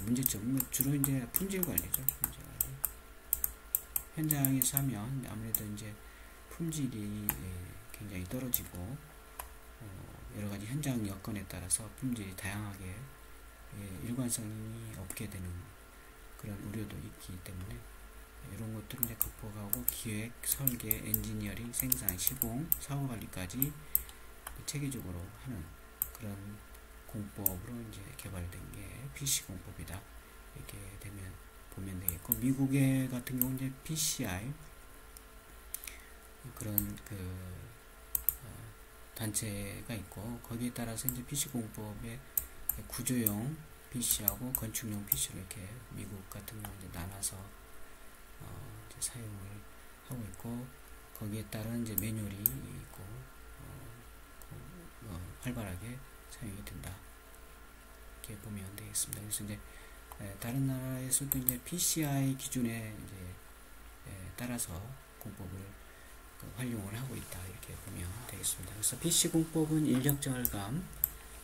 문제점은 주로 이제 품질 관리죠. 현장에서 하면 아무래도 이제 품질이 굉장히 떨어지고, 여러 가지 현장 여건에 따라서 품질이 다양하게 일관성이 없게 되는 그런 우려도 있기 때문에, 이런 것들을 이제 극복하고 기획, 설계, 엔지니어링, 생산, 시공, 사후 관리까지 체계적으로 하는 그런 공법으로 이제 개발된 게 PC 공법이다, 이렇게 보면 되겠고, 미국의 같은 경우 이제 PCI 그런 단체가 있고, 거기에 따라서 이제 PC 공법의 구조용 PC하고 건축용 PC를 이렇게 미국 같은 경우 이제 나눠서 이제 사용을 하고 있고, 거기에 따른 이제 매뉴얼이 있고 활발하게 사용이 된다, 이렇게 보면 되겠습니다. 그래서 이제 다른 나라에서도 이제 PCI 기준에 이제 따라서 공법을 활용을 하고 있다, 이렇게 보면 되겠습니다. 그래서 PC 공법은 인력 절감,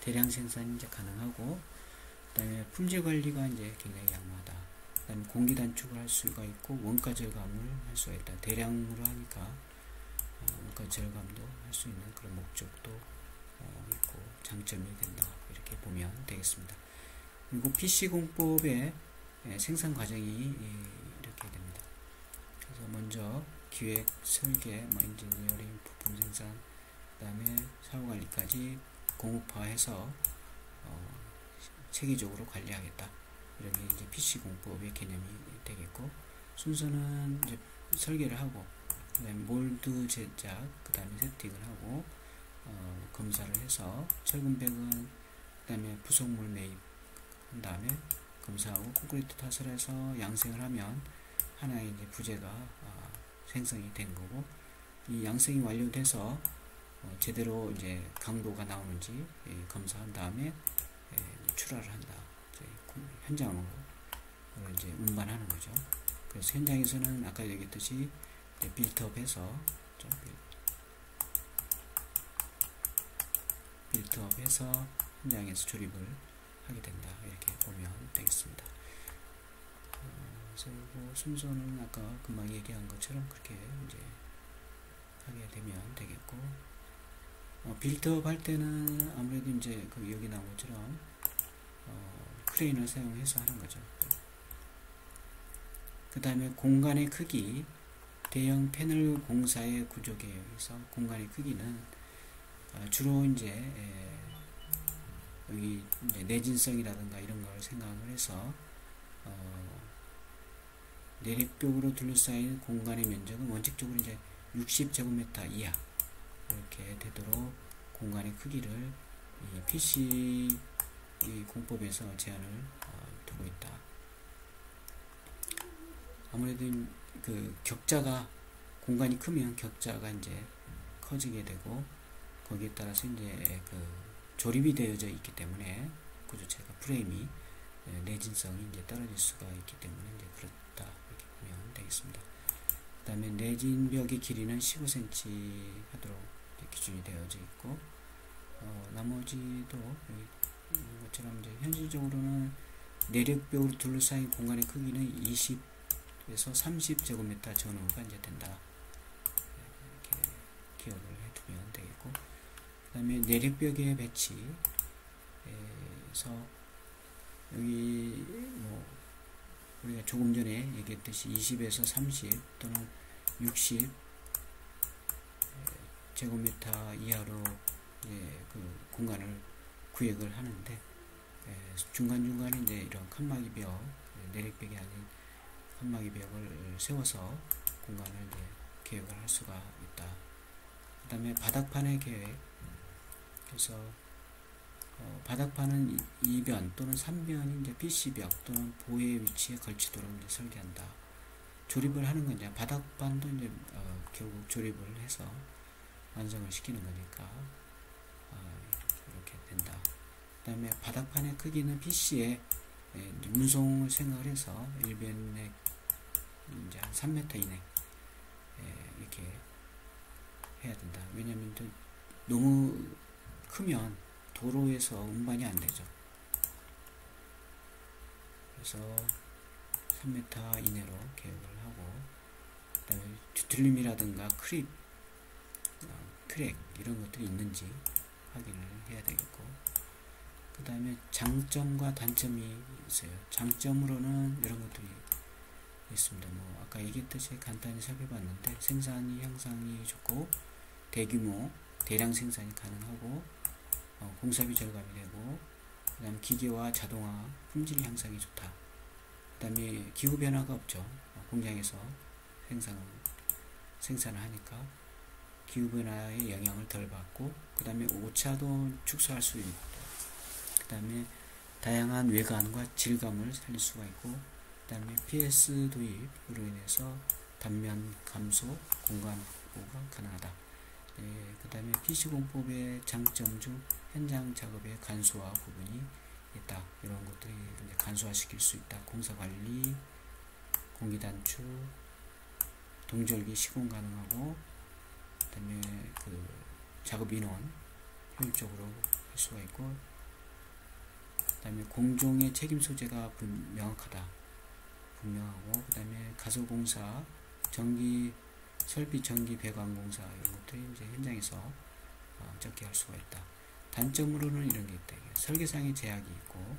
대량 생산이 이제 가능하고, 그다음에 품질 관리가 이제 굉장히 양호하다. 그다음에 공기 단축을 할 수가 있고, 원가 절감을 할 수가 있다. 대량으로 하니까 원가 절감도 할 수 있는 그런 목적도 있고 장점이 된다, 이렇게 보면 되겠습니다. 그리고 PC 공법의 생산 과정이 이렇게 됩니다. 그래서 먼저 기획, 설계, 엔지니어링, 부품 생산, 그 다음에 사후관리까지 공업화해서 체계적으로 관리하겠다, 이런 게 이제 PC 공법의 개념이 되겠고, 순서는 이제 설계를 하고, 그 다음에 몰드 제작, 그 다음에 세팅을 하고, 검사를 해서 철근백은, 그 다음에 부속물 매입한 다음에 검사하고, 콘크리트 타설해서 양생을 하면 하나의 이제 부재가 생성이 된 거고, 이 양생이 완료돼서 제대로 이제 강도가 나오는지 검사한 다음에 출하를 한다. 현장으로 이제 운반하는 거죠. 그래서 현장에서는 아까 얘기했듯이 빌트업해서 현장에서 조립을 하게 된다, 이렇게 보면 되겠습니다. 그래서 순서는 아까 금방 얘기한 것처럼 그렇게 이제 하게 되면 되겠고, 빌드업 할 때는 아무래도 이제 여기 나온 것처럼 크레인을 사용해서 하는 거죠. 그 다음에 공간의 크기, 대형 패널 공사의 구조 계획에서 공간의 크기는 주로 이제 여기 이제 내진성이라든가 이런 걸 생각을 해서 내력벽으로 둘러싸인 공간의 면적은 원칙적으로 이제 60제곱미터 이하 이렇게 되도록 공간의 크기를 이 PC 이 공법에서 제한을 두고 있다. 아무래도 그 격자가 공간이 크면 격자가 이제 커지게 되고 거기에 따라서 이제 그 조립이 되어져 있기 때문에 구조체가 프레임이 내진성이 이제 떨어질 수가 있기 때문에 이제 그렇다 이렇게 보면 되겠습니다. 그 다음에 내진벽의 길이는 15cm 하도록 기준이 되어져 있고 나머지도 이것처럼 이제 현실적으로는 내력벽으로 둘러싸인 공간의 크기는 20에서 30제곱미터 전후가 이제 된다. 이렇게 기억을 해두면 되겠고, 그 다음에 내력벽의 배치에서 여기 뭐 우리가 조금 전에 얘기했듯이 20에서 30 또는 60 제곱미터 이하로 그 공간을 구획을 하는데 중간중간에 이제 이런 칸막이 벽, 내력벽이 아닌 칸막이 벽을 세워서 공간을 이제 계획을 할 수가 있다. 그 다음에 바닥판의 계획. 그래서 바닥판은 2변 또는 3변이 이제 PC벽 또는 보의 위치에 걸치도록 이제 설계한다. 조립을 하는 건 이제 바닥판도 이제 결국 조립을 해서 완성을 시키는 거니까 이렇게 된다. 그 다음에 바닥판의 크기는 PC의 운송을 생각을 해서 1변에 이제 한 3m 이내 이렇게 해야 된다. 왜냐면 너무 크면 도로에서 운반이 안 되죠. 그래서 3m 이내로 계획을 하고, 그 다음에 뒤틀림이라든가 크랙 이런 것들이 있는지 확인을 해야 되겠고, 그 다음에 장점과 단점이 있어요. 장점으로는 이런 것들이 있습니다. 뭐 아까 얘기했듯이 간단히 살펴봤는데 생산이 향상이 좋고 대규모 대량 생산이 가능하고 공사비 절감이 되고, 그 다음에 기계와 자동화 품질 향상이 좋다. 그 다음에 기후 변화가 없죠. 공장에서 생산을 하니까 기후 변화의 영향을 덜 받고, 그 다음에 오차도 축소할 수 있고, 그 다음에 다양한 외관과 질감을 살릴 수가 있고, 그 다음에 PS 도입으로 인해서 단면 감소, 공간 확보가 가능하다. 그 다음에 PC공법의 장점 중 현장 작업의 간소화 부분이 있다. 이런 것들이 이제 간소화시킬 수 있다. 공사관리, 공기단축, 동절기 시공 가능하고, 그 다음에 그 작업 인원 효율적으로 할 수가 있고, 그 다음에 공종의 책임 소재가 분명하고, 그 다음에 가설공사, 설비 전기 배관 공사 이런 것들이 이제 현장에서 적게 할 수가 있다. 단점으로는 이런 게 있다. 설계상의 제약이 있고,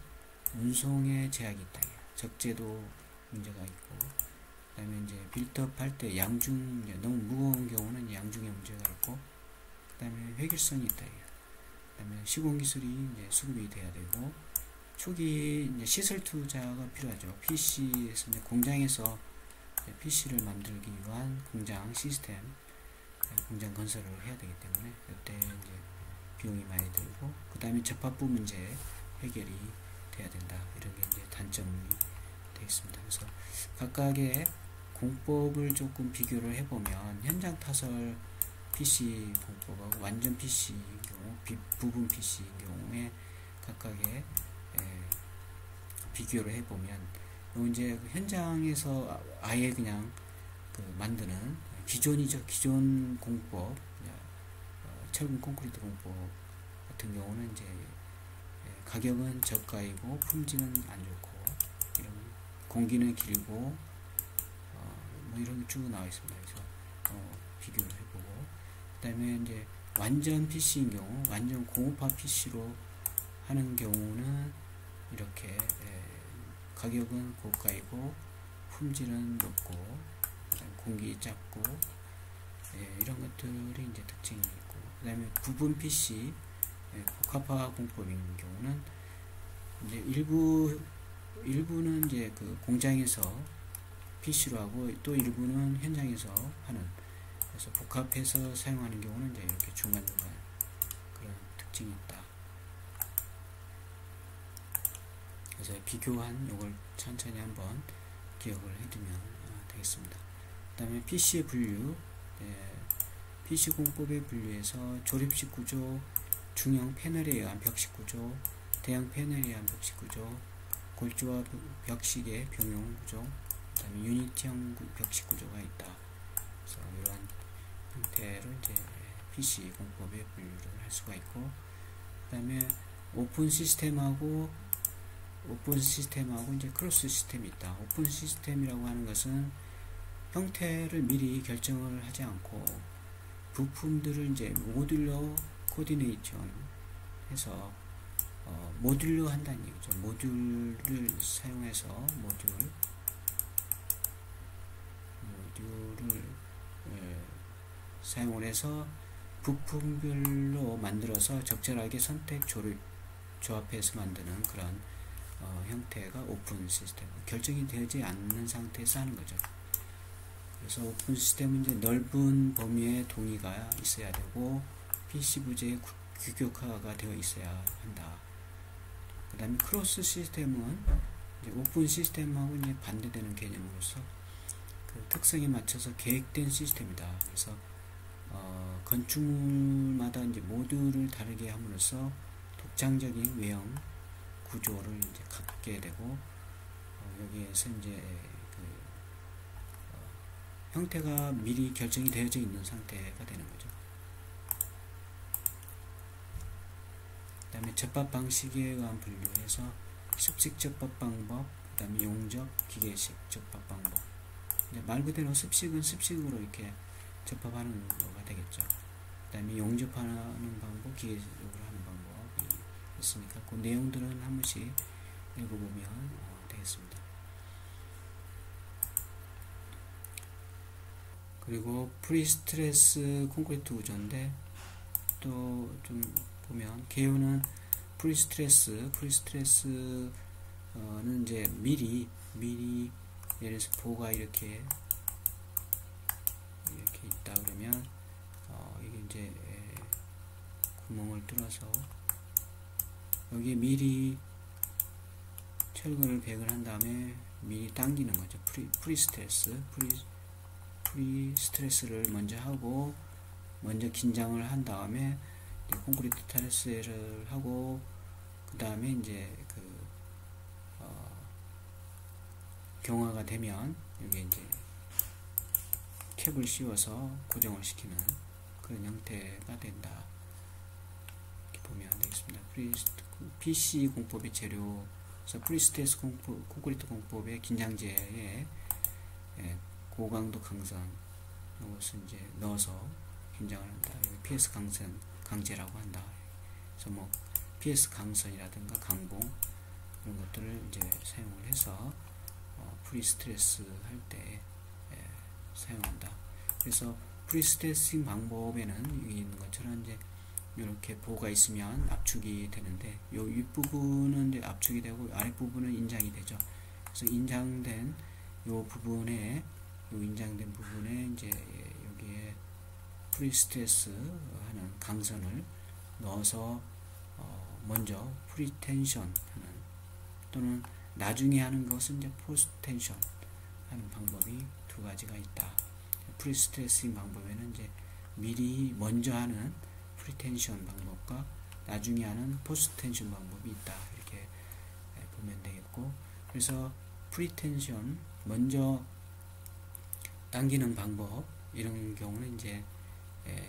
운송의 제약이 있다. 적재도 문제가 있고, 그 다음에 이제 빌드업 할 때 양중, 너무 무거운 경우는 양중의 문제가 있고, 그 다음에 획일성이 있다. 그 다음에 시공기술이 이제 수급이 돼야 되고, 초기 이제 시설 투자가 필요하죠. PC에서 이제 공장에서 PC를 만들기 위한 공장 시스템, 공장 건설을 해야 되기 때문에 이때 이제 비용이 많이 들고, 그 다음에 접합부 문제 해결이 돼야 된다. 이런 게 이제 단점이 되어 있습니다. 그래서 각각의 공법을 조금 비교를 해보면 현장 타설 PC 공법하고 완전 PC인 경우, 부분 PC인 경우에 각각의 비교를 해보면 이제 현장에서 아예 그냥 만드는 기존 공법, 철근 콘크리트 공법 같은 경우는 이제 가격은 저가이고 품질은 안 좋고, 이런 공기는 길고 뭐 이런 게 쭉 나와 있습니다. 그래서 비교를 해보고, 그 다음에 이제 완전 PC인 경우, 완전 공업화 PC로 하는 경우는 이렇게 가격은 고가이고 품질은 높고 공기 작고 이런 것들이 이제 특징이 있고, 그 다음에 부분 PC 복합화 공법인 경우는 이제 일부는 이제 그 공장에서 PC로 하고 또 일부는 현장에서 하는, 그래서 복합해서 사용하는 경우는 이제 이렇게 중간중간 그런 특징이 있다. 그래서 비교한 요걸 천천히 한번 기억을 해두면 되겠습니다. 그 다음에 PC의 분류, PC 공법의 분류에서 조립식 구조, 중형 패널에 의한 벽식 구조, 대형 패널에 의한 벽식 구조, 골조와 벽식의 병용 구조, 그 다음에 유니티형 벽식 구조가 있다. 그래서 이러한 형태로 이제 PC 공법의 분류를 할 수가 있고, 그 다음에 오픈 시스템하고 이제 크로스 시스템이 있다. 오픈 시스템이라고 하는 것은 형태를 미리 결정을 하지 않고 부품들을 이제 모듈러 코디네이션 해서 모듈로 한다는 얘기죠. 모듈을 사용해서 모듈을 사용을 해서 부품별로 만들어서 적절하게 선택, 조합해서 만드는 그런 형태가 오픈 시스템. 결정이 되지 않는 상태에서 하는 거죠. 그래서 오픈 시스템은 이제 넓은 범위의 동의가 있어야 되고 PC 부재의 규격화가 되어 있어야 한다. 그 다음에 크로스 시스템은 이제 오픈 시스템하고 이제 반대되는 개념으로서 그 특성에 맞춰서 계획된 시스템이다. 그래서 건축물마다 이제 모듈을 다르게 함으로써 독창적인 외형 구조를 이제 갖게 되고, 여기에서 이제 그 형태가 미리 결정이 되어져 있는 상태가 되는 거죠. 그 다음에 접합 방식에 의한 분류해서 습식 접합 방법, 그 다음에 용접, 기계식 접합 방법. 이제 말 그대로 습식은 습식으로 이렇게 접합하는 거가 되겠죠. 그 다음에 용접하는 방법, 기계적으로 하는 방법이 있으니까 그 내용들은 한 번씩 읽어보면 되겠습니다. 그리고 프리스트레스 콘크리트 구조인데 또 좀 보면 개요는 프리스트레스는 이제 미리 예를 들어서 보가 이렇게 있다 그러면 이게 이제 구멍을 뚫어서 여기에 미리 철근을 배열 한 다음에 미리 당기는 거죠. 프리스트레스를 먼저 하고 먼저 긴장을 한 다음에 콘크리트 타레스를 하고 그 다음에 이제 경화가 되면 여기 이제 캡을 씌워서 고정을 시키는 그런 형태가 된다. 이렇게 보면 되겠습니다. PC 공법의 재료, 프리스트레스 콘크리트 공법의 긴장제에 고강도 강선 이것을 이제 넣어서 긴장을 한다. 여기 PS 강제라고 한다. 그래서 뭐 PS 강선이라든가 강봉 이런 것들을 이제 사용을 해서 프리스트레스 할 때 사용한다. 그래서 프리스트레싱 방법에는 여기 있는 것처럼 이제 이렇게 보가 있으면 압축이 되는데 요 윗부분은 이제 압축이 되고 아랫부분은 인장이 되죠. 그래서 인장된 요 부분에 이제 여기에 프리스트레스 하는 강선을 넣어서 먼저 프리텐션 하는 또는 나중에 하는 것은 이제 포스텐션 하는 방법이 두 가지가 있다. 프리스트레싱 방법에는 이제 미리 먼저 하는 프리텐션 방법과 나중에 하는 포스텐션 방법이 있다. 이렇게 보면 되겠고, 그래서 프리텐션 먼저 당기는 방법 이런 경우는 이제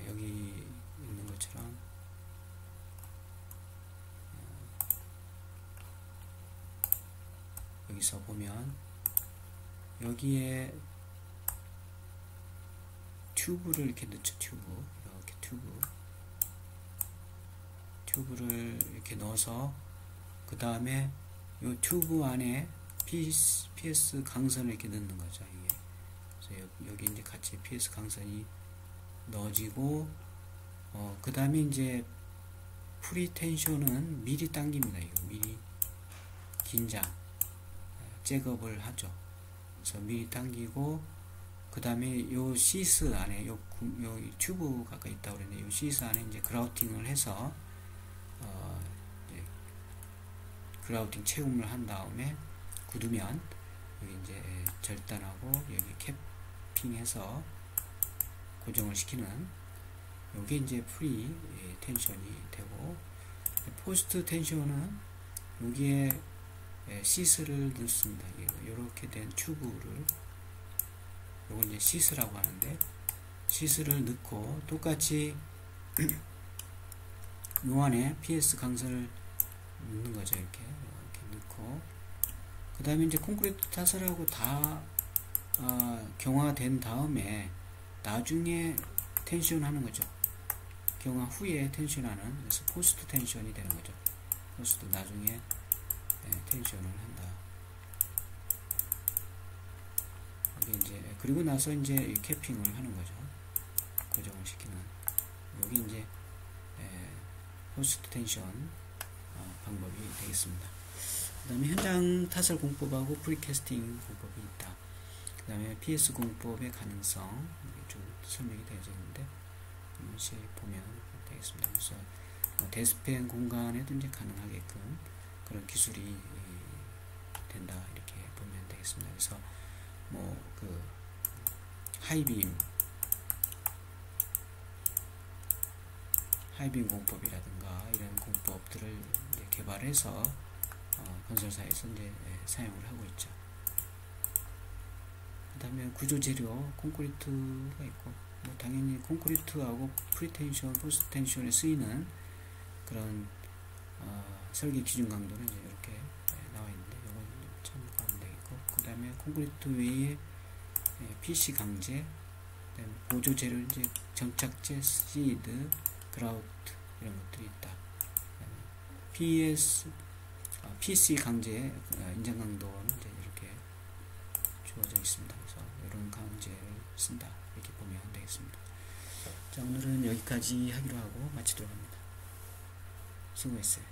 여기 있는 것처럼 여기서 보면 여기에 튜브를 이렇게 넣죠. 이렇게 튜브를 이렇게 넣어서 그 다음에 이 튜브 안에 PS 강선을 이렇게 넣는 거죠. 이게. 그래서 여기 이제 같이 PS 강선이 넣어지고, 그 다음에 이제 프리텐션은 미리 당깁니다. 이거 미리 긴장, 잭업을 하죠. 그래서 미리 당기고, 그 다음에 요 시스 안에, 요 튜브가 아까 있다고 그랬는데, 요 시스 안에 이제 그라우팅을 해서, 이제 그라우팅 채움을 한 다음에 굳으면, 여기 이제 절단하고, 여기 캡핑해서 고정을 시키는, 요게 이제 프리 텐션이 되고, 포스트 텐션은 여기에 시스를 넣습니다. 이렇게 된 튜브를, 요거 이제 시스라고 하는데, 시스를 넣고 똑같이 요 안에 PS 강선을 넣는 거죠. 이렇게 넣고, 그 다음에 이제 콘크리트 타설하고 다 경화된 다음에 나중에 텐션 하는 거죠. 경화 후에 텐션하는, 그래서 포스트 텐션이 되는 거죠. 포스트 나중에 텐션을 한다. 이게 이제 그리고 나서 이제 캐핑을 하는 거죠. 고정을 시키는. 여기 이제 포스트 텐션 방법이 되겠습니다. 그 다음에 현장 타설 공법하고 프리캐스팅 공법이 있다. 그 다음에 PS 공법의 가능성 쭉 설명이 되어 있는데 한 번씩 보면 되겠습니다. 그래서 데스펜 공간에도 이제 가능하게끔 그런 기술이 된다 이렇게 보면 되겠습니다. 그래서 뭐 그 하이빔 공법이라든가 이런 공법들을 이제 개발해서 건설사에서 이제 사용을 하고 있죠. 그 다음에 구조 재료 콘크리트가 있고, 뭐 당연히 콘크리트하고 프리텐션, 포스트 텐션에 쓰이는 그런 설계 기준 강도는 이제 이렇게 나와 있는데 이건 참고하면 되겠고, 그 다음에 콘크리트 외에 PC 강제, 그다음에 보조 재료 이제 정착제, 시드, 그라우트 이런 것들이 있다. PC 강제 인정 강도는 이제 이렇게 주어져 있습니다. 그래서 이런 강제를 쓴다 이렇게 보면 되겠습니다. 자, 오늘은 여기까지 하기로 하고 마치도록 합니다. 수고했어요.